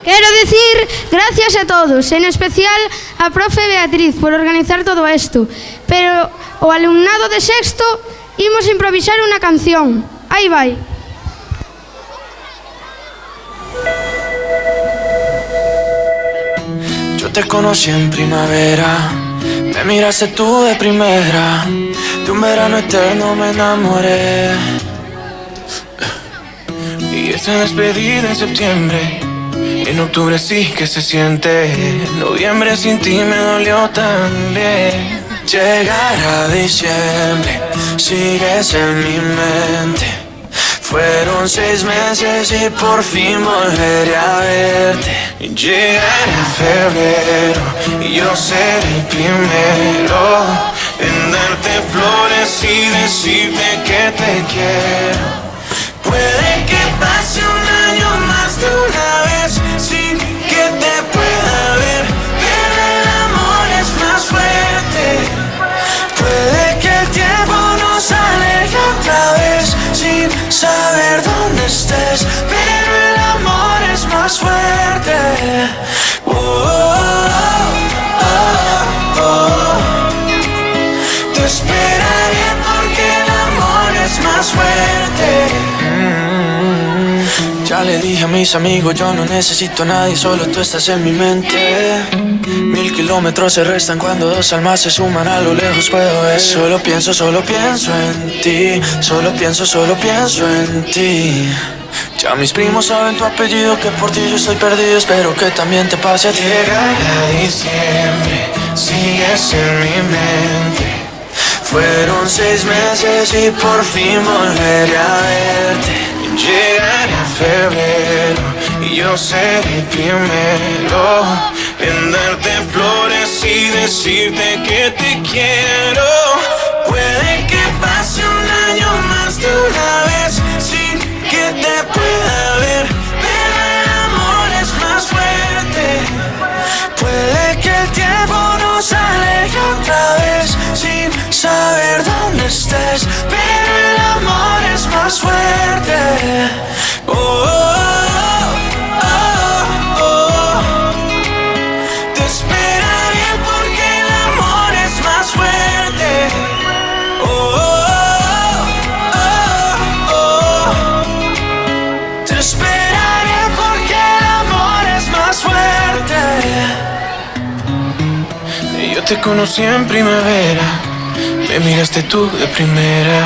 Quero dicir gracias a todos, en especial a profe Beatriz por organizar todo isto. Pero o alumnado de sexto imos improvisar unha canción. Aí vai. Yo te conocí en primavera, me miraste tú de primera, de un verano eterno me enamoré. Y esa despedida en septiembre, en octubre sí que se siente, noviembre sin ti me dolió también. Llegar a diciembre, sigues en mi mente. Fueron 6 meses y por fin volveré a verte. Llegaré a febrero y yo seré el primero en darte flores y decirte que te quiero. Puede que pase un año más de una vez sin que te pueda ver, pero el amor es más fuerte. Puede que el tiempo nos aleje otra vez sin saber dónde estés, pero el amor es más fuerte. Oh, oh, oh, oh. Te esperaré porque el amor es más fuerte. Ya le dije a mis amigos, yo no necesito a nadie, solo tú estás en mi mente. 1000 kilómetros se restan cuando 2 almas se suman, a lo lejos puedo ver. Solo pienso en ti, solo pienso en ti. Ya mis primos saben tu apellido, que por ti yo estoy perdido, espero que también te pase a ti. Llegará diciembre, sigues en mi mente. Fueron 6 meses y por fin volveré a verte. Llegaré a febrero y yo seré el primero en darte flores y decirte que te quiero. Puede que pase un año más de una vez sin que te pueda ver, pero el amor es más fuerte. Puede que el tiempo nos aleje otra vez sin saber dónde estés, pero el amor es más fuerte. Oh, oh, oh, oh. Te esperaré porque el amor es más fuerte. Oh, oh, oh. Te esperaré porque el amor es más fuerte. Yo te conocí en primavera, me miraste tú de primera.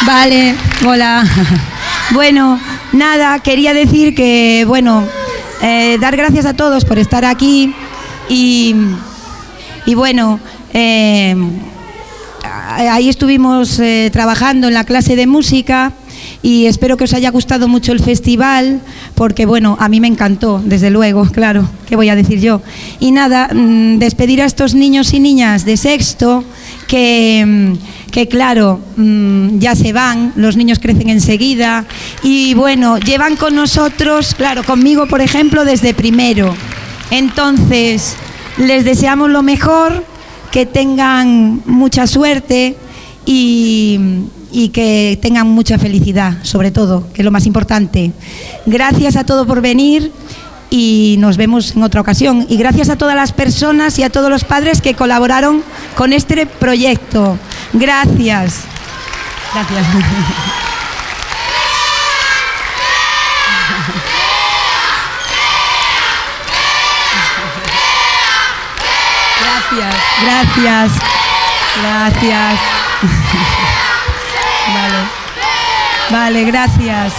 Vale, hola. Bueno, nada, quería decir que, bueno, dar gracias a todos por estar aquí y bueno, ahí estuvimos trabajando en la clase de música y espero que os haya gustado mucho el festival porque, bueno, a mí me encantó, desde luego, claro, ¿qué voy a decir yo? Y nada, despedir a estos niños y niñas de sexto que claro, ya se van, los niños crecen enseguida y bueno, llevan con nosotros, claro, conmigo por ejemplo desde primero. Entonces, les deseamos lo mejor, que tengan mucha suerte y que tengan mucha felicidad, sobre todo, que es lo más importante. Gracias a todos por venir y nos vemos en otra ocasión. Y gracias a todas las personas y a todos los padres que colaboraron con este proyecto. Gracias. Gracias. Gracias. Gracias. Vale, gracias.